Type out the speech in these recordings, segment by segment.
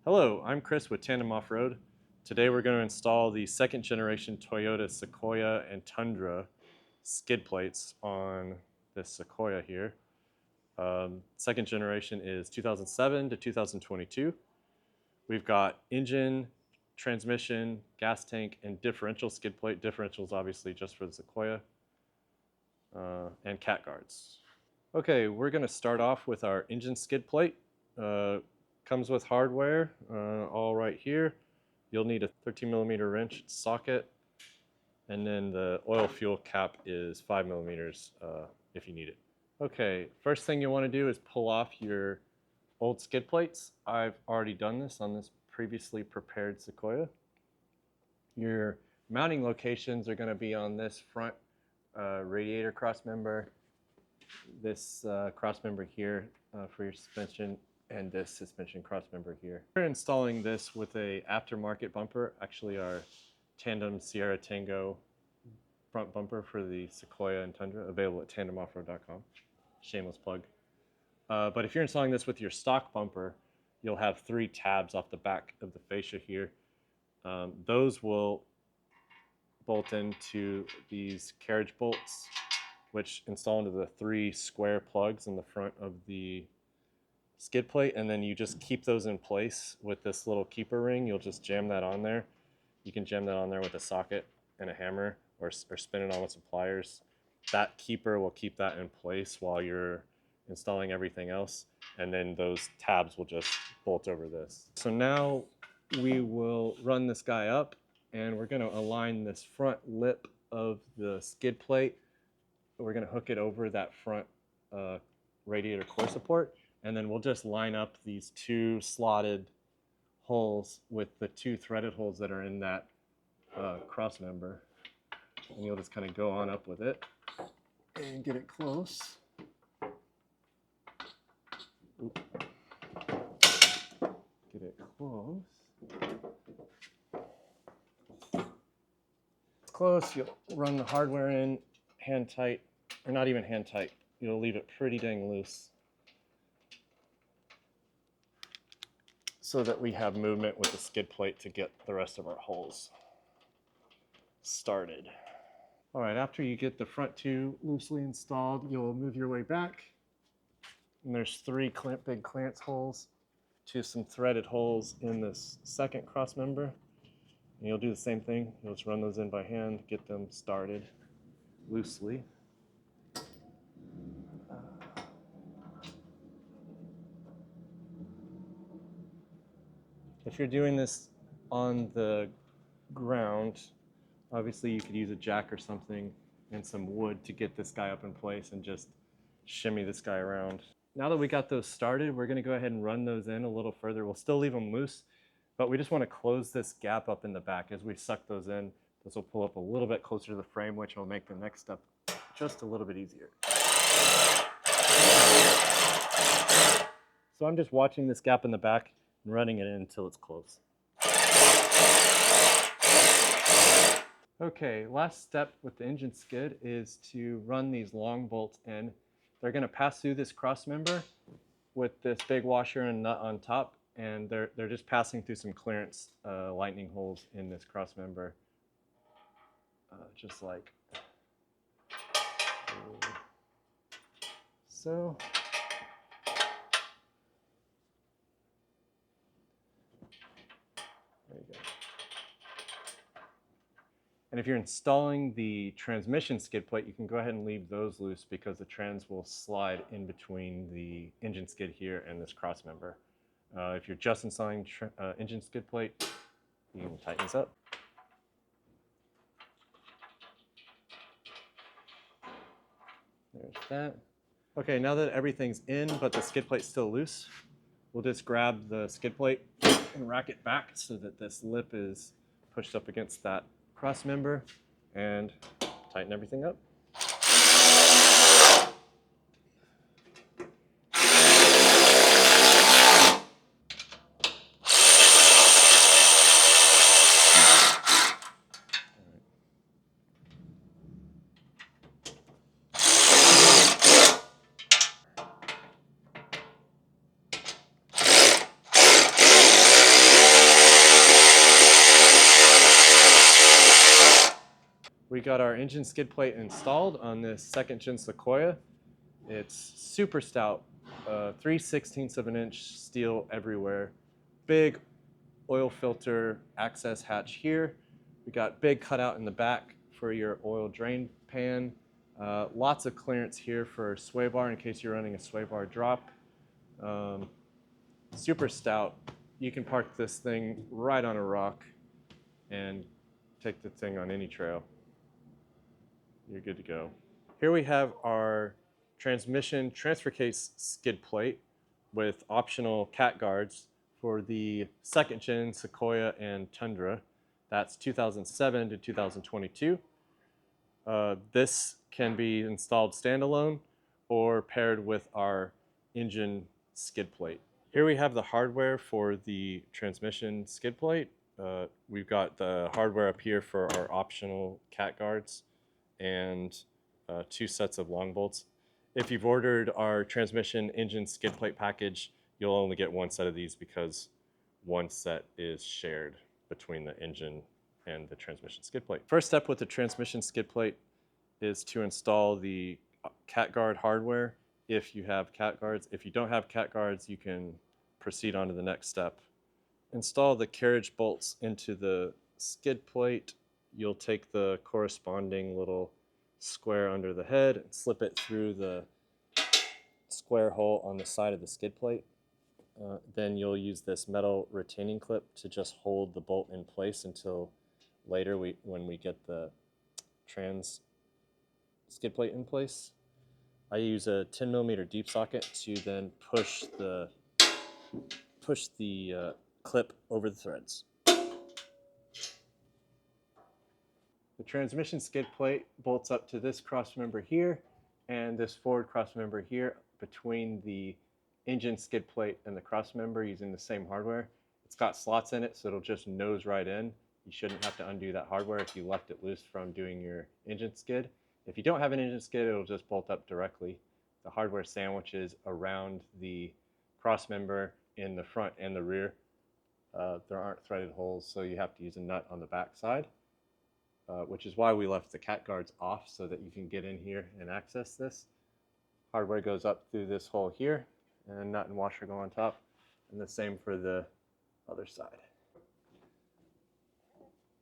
Hello, I'm Chris with Tandem Offroad. Today we're going to install the second generation Toyota Sequoia and Tundra skid plates on this Sequoia here. Second generation is 2007 to 2022. We've got engine, transmission, gas tank, and differential skid plate. Differentials obviously just for the Sequoia, and cat guards. Okay, we're going to start off with our engine skid plate. Comes with hardware all right here. You'll need a 13mm wrench socket, and then the oil fuel cap is 5mm if you need it. Okay, first thing you want to do is pull off your old skid plates. I've already done this on this previously prepared Sequoia. Your mounting locations are going to be on this front radiator crossmember, this crossmember here for your suspension, and this suspension crossmember here. We're installing this with a aftermarket bumper, actually our Tandem Sierra Tango front bumper for the Sequoia and Tundra, available at tandemoffroad.com. Shameless plug. But if you're installing this with your stock bumper, you'll have 3 tabs off the back of the fascia here. Those will bolt into these carriage bolts, which install into the 3 square plugs in the front of the skid plate, and then you just keep those in place with this little keeper ring. You'll just jam that on there. You can jam that on there with a socket and a hammer, or spin it on with some pliers. That keeper will keep that in place while you're installing everything else, and then those tabs will just bolt over this. So now we will run this guy up, and we're going to align this front lip of the skid plate. We're going to hook it over that front radiator core support, and then we'll just line up these 2 slotted holes with the 2 threaded holes that are in that cross member. And you'll just kind of go on up with it and get it close. Oop. Get it close. Close, you'll run the hardware in hand tight, or not even hand tight. You'll leave it pretty dang loose, so that we have movement with the skid plate to get the rest of our holes started. All right, after you get the front 2 loosely installed, you'll move your way back, and there's 3 big clearance holes to some threaded holes in this second cross member. And you'll do the same thing. You'll just run those in by hand, get them started loosely. If you're doing this on the ground, obviously you could use a jack or something and some wood to get this guy up in place and just shimmy this guy around. Now that we got those started, we're going to go ahead and run those in a little further. We'll still leave them loose, but we just want to close this gap up in the back. As we suck those in, this will pull up a little bit closer to the frame, which will make the next step just a little bit easier. So I'm just watching this gap in the back and running it in until it's close. Okay, last step with the engine skid is to run these long bolts in. They're going to pass through this cross member with this big washer and nut on top, and they're just passing through some clearance lightning holes in this cross member, just like so. There you go. And if you're installing the transmission skid plate, you can go ahead and leave those loose, because the trans will slide in between the engine skid here and this cross member. If you're just installing engine skid plate, you can tighten this up. There's that. Okay, now that everything's in but the skid plate's still loose, we'll just grab the skid plate and rack it back so that this lip is pushed up against that cross member, and tighten everything up. We got our engine skid plate installed on this second gen Sequoia. It's super stout, 3/16 of an inch steel everywhere. Big oil filter access hatch here. We got big cutout in the back for your oil drain pan. Lots of clearance here for sway bar in case you're running a sway bar drop. Super stout. You can park this thing right on a rock and take the thing on any trail. You're good to go. Here we have our transmission transfer case skid plate with optional cat guards for the second gen Sequoia and Tundra. That's 2007 to 2022. This can be installed standalone or paired with our engine skid plate. Here we have the hardware for the transmission skid plate. We've got the hardware up here for our optional cat guards and 2 sets of long bolts. If you've ordered our transmission engine skid plate package, you'll only get 1 set of these because 1 set is shared between the engine and the transmission skid plate. First step with the transmission skid plate is to install the cat guard hardware if you have cat guards. If you don't have cat guards, you can proceed on to the next step. Install the carriage bolts into the skid plate. You'll take the corresponding little square under the head and slip it through the square hole on the side of the skid plate. Then you'll use this metal retaining clip to just hold the bolt in place until later when we get the trans skid plate in place. I use a 10mm deep socket to then push the clip over the threads. The transmission skid plate bolts up to this cross member here and this forward cross member here between the engine skid plate and the cross member using the same hardware. It's got slots in it, so it'll just nose right in. You shouldn't have to undo that hardware if you left it loose from doing your engine skid. If you don't have an engine skid, it'll just bolt up directly. The hardware sandwiches around the cross member in the front and the rear. There aren't threaded holes, so you have to use a nut on the back side, which is why we left the cat guards off so that you can get in here and access this. Hardware goes up through this hole here, and nut and washer go on top, and the same for the other side.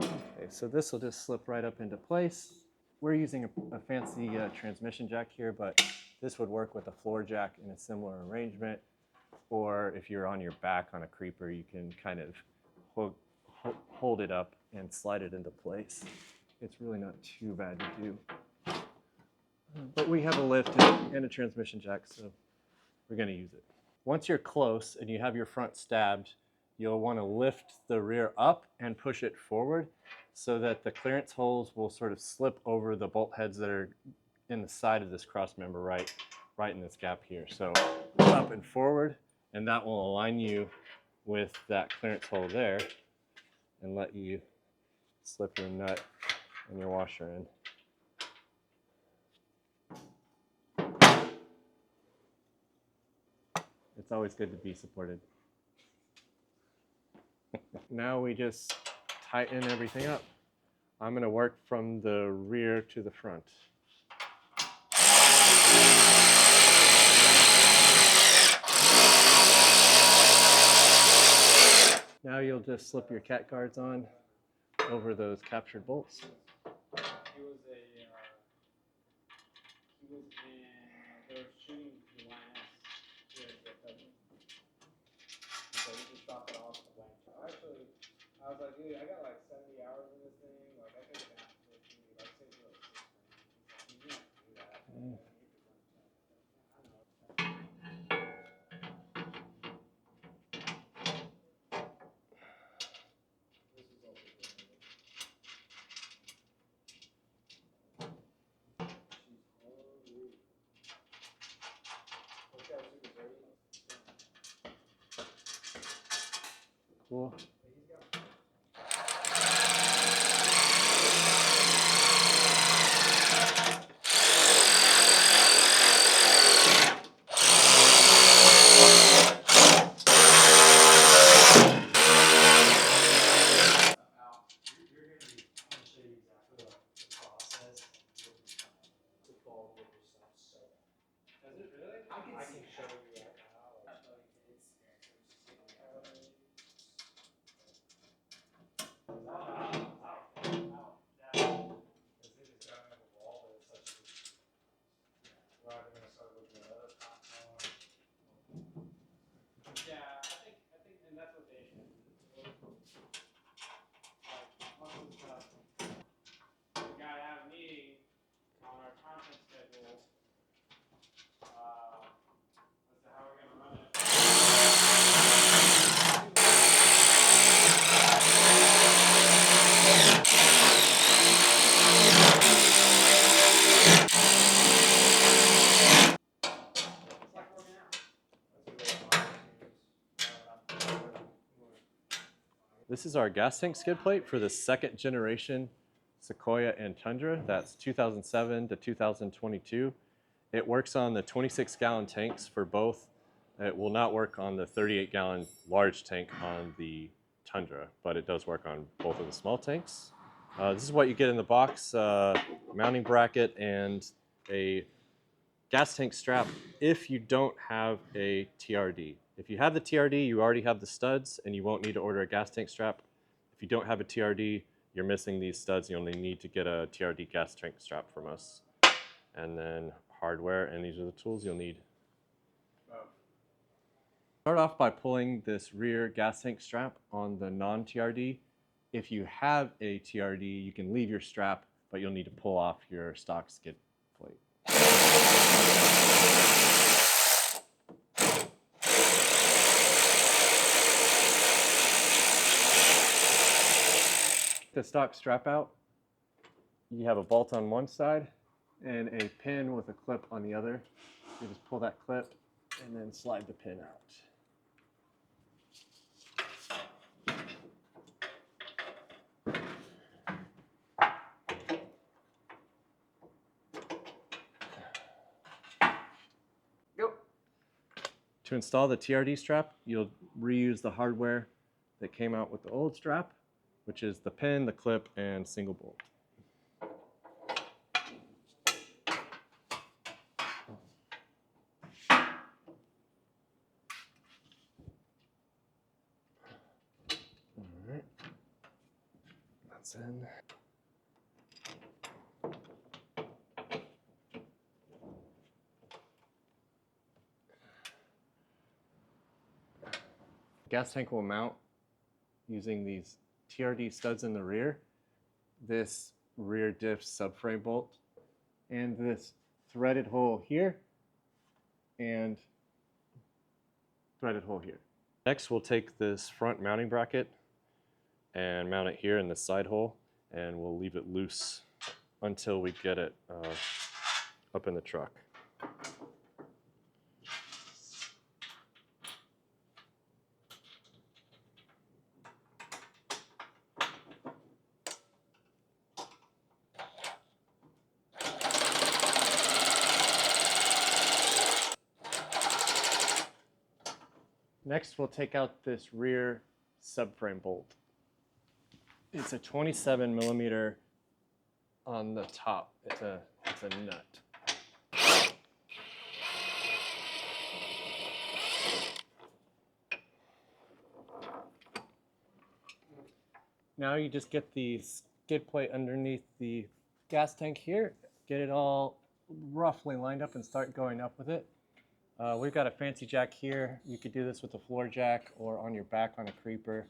Okay, so this will just slip right up into place. We're using a fancy transmission jack here, but this would work with a floor jack in a similar arrangement. Or if you're on your back on a creeper, you can kind of hold it up and slide it into place. It's really not too bad to do. But we have a lift and a transmission jack, so we're going to use it. Once you're close and you have your front stabbed, you'll want to lift the rear up and push it forward so that the clearance holes will sort of slip over the bolt heads that are in the side of this cross member right in this gap here. So up and forward, and that will align you with that clearance hole there and let you slip your nut and your washer in. It's always good to be supported. Now we just tighten everything up. I'm going to work from the rear to the front. Now you'll just slip your cat guards on over those captured bolts. He was they were shooting the YNS here at the so we just dropped it off the blank. Actually, I was like, dude, I got like 70 hours in this thing. Like, I think it's absolutely, like, say for like 6 grand. He's like, you can't do that. Cool. This is our gas tank skid plate for the second generation Sequoia and Tundra. That's 2007 to 2022. It works on the 26-gallon tanks for both. It will not work on the 38-gallon large tank on the Tundra, but it does work on both of the small tanks. This is what you get in the box, mounting bracket and a gas tank strap if you don't have a TRD. If you have the TRD, you already have the studs and you won't need to order a gas tank strap. If you don't have a TRD, you're missing these studs. You only need to get a TRD gas tank strap from us. And then hardware, and these are the tools you'll need. Start off by pulling this rear gas tank strap on the non-TRD. If you have a TRD, you can leave your strap, but you'll need to pull off your stock skid plate. The stock strap out, you have a bolt on one side and a pin with a clip on the other. You just pull that clip and then slide the pin out. Go. To install the TRD strap, you'll reuse the hardware that came out with the old strap, which is the pin, the clip, and single bolt. Alright, that's in. Gas tank will mount using these TRD studs in the rear, this rear diff subframe bolt, and this threaded hole here, and threaded hole here. Next, we'll take this front mounting bracket and mount it here in the side hole, and we'll leave it loose until we get it up in the truck. Next, we'll take out this rear subframe bolt. It's a 27 millimeter on the top. It's a nut. Now you just get the skid plate underneath the gas tank here, get it all roughly lined up and start going up with it. We've got a fancy jack here. You could do this with a floor jack or on your back on a creeper.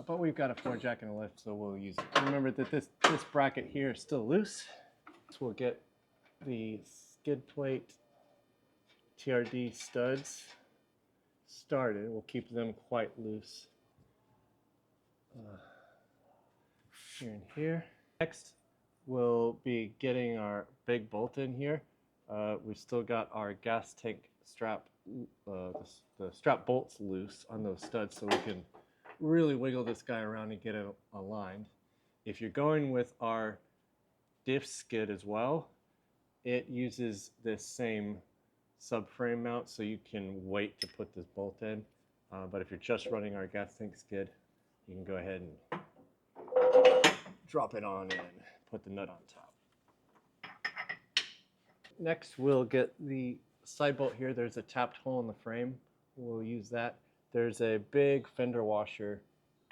But we've got a floor jack and a lift, so we'll use it. Remember that this bracket here is still loose. So we'll get the skid plate TRD studs started. We'll keep them quite loose. Here and here. Next, we'll be getting our big bolt in here. We've still got our gas tank strap, the strap bolts loose on those studs, so we can really wiggle this guy around and get it aligned. If you're going with our diff skid as well, it uses this same subframe mount, so you can wait to put this bolt in. But if you're just running our gas tank skid, you can go ahead and drop it on and put the nut on top. Next, we'll get the side bolt here. There's a tapped hole in the frame. We'll use that. There's a big fender washer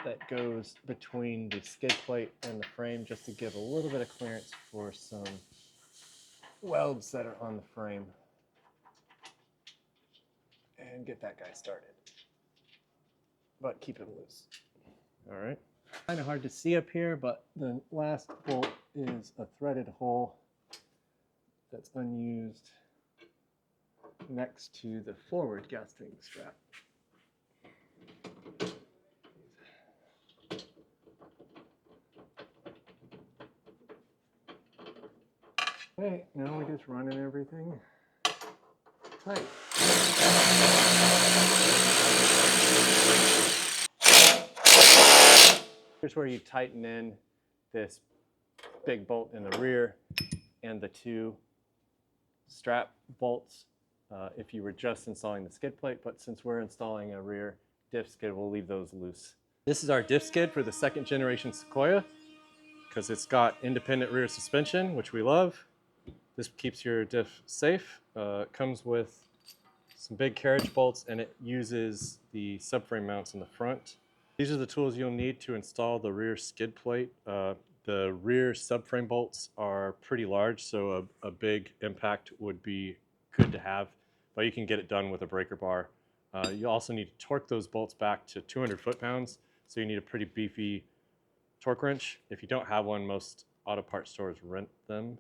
that goes between the skid plate and the frame just to give a little bit of clearance for some welds that are on the frame. And get that guy started. But keep it loose. All right. Kind of hard to see up here, but the last bolt is a threaded hole that's unused next to the forward gas tank strap. Okay, now we're just running everything tight. Here's where you tighten in this big bolt in the rear and the two strap bolts if you were just installing the skid plate, but since we're installing a rear diff skid, we'll leave those loose. This is our diff skid for the second generation Sequoia because it's got independent rear suspension, which we love. This keeps your diff safe. It comes with some big carriage bolts and it uses the subframe mounts in the front. These are the tools you'll need to install the rear skid plate. The rear subframe bolts are pretty large, so a big impact would be good to have, but you can get it done with a breaker bar. You also need to torque those bolts back to 200 foot-pounds, so you need a pretty beefy torque wrench. If you don't have one, most auto parts stores rent them.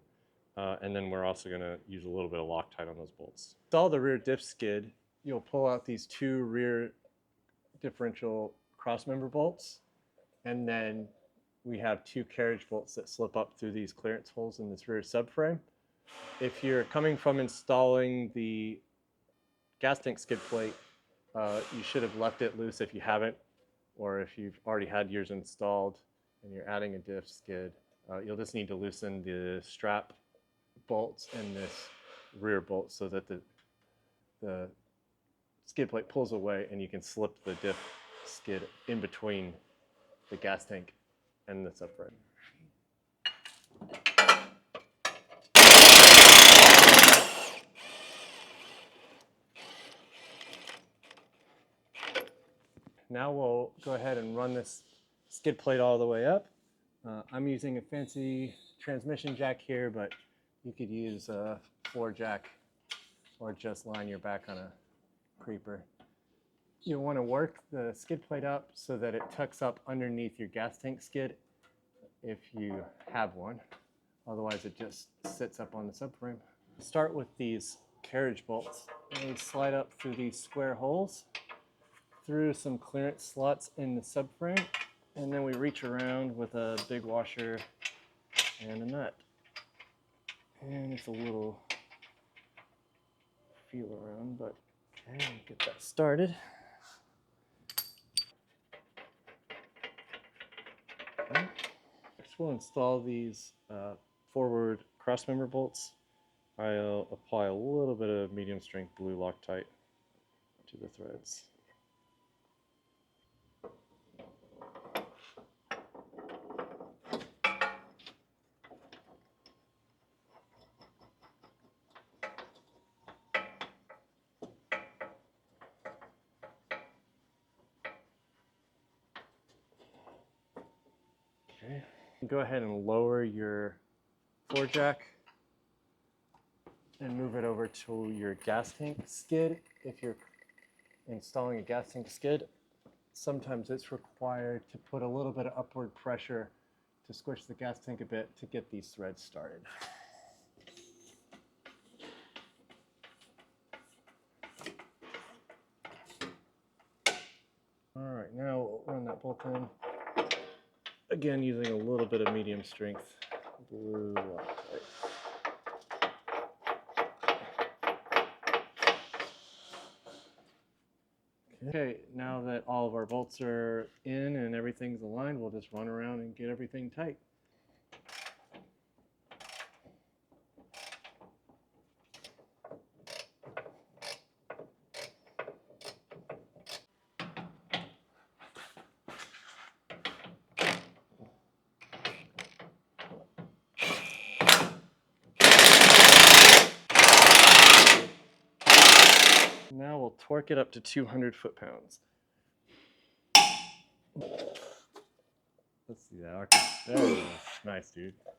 And then we're also going to use a little bit of Loctite on those bolts. To install the rear diff skid, you'll pull out these two rear differential crossmember bolts, and then we have two carriage bolts that slip up through these clearance holes in this rear subframe. If you're coming from installing the gas tank skid plate, you should have left it loose if you haven't, or if you've already had yours installed and you're adding a diff skid, you'll just need to loosen the strap bolts and this rear bolt so that the skid plate pulls away and you can slip the diff skid in between the gas tank and the subframe. Now we'll go ahead and run this skid plate all the way up. I'm using a fancy transmission jack here, but you could use a floor jack or just line your back on a creeper. You'll want to work the skid plate up so that it tucks up underneath your gas tank skid if you have one. Otherwise, it just sits up on the subframe. Start with these carriage bolts. And we slide up through these square holes, through some clearance slots in the subframe, and then we reach around with a big washer and a nut. And it's a little feel around, but okay, get that started. Okay. Next we'll install these forward crossmember bolts. I'll apply a little bit of medium strength blue Loctite to the threads. Okay. Go ahead and lower your floor jack and move it over to your gas tank skid. If you're installing a gas tank skid, sometimes it's required to put a little bit of upward pressure to squish the gas tank a bit to get these threads started. All right, now we'll run that bolt in. Again, using a little bit of medium strength blue Loctite. Okay, now that all of our bolts are in and everything's aligned, we'll just run around and get everything tight. Now we'll torque it up to 200 foot-pounds. Let's see that. There it is. Nice, dude.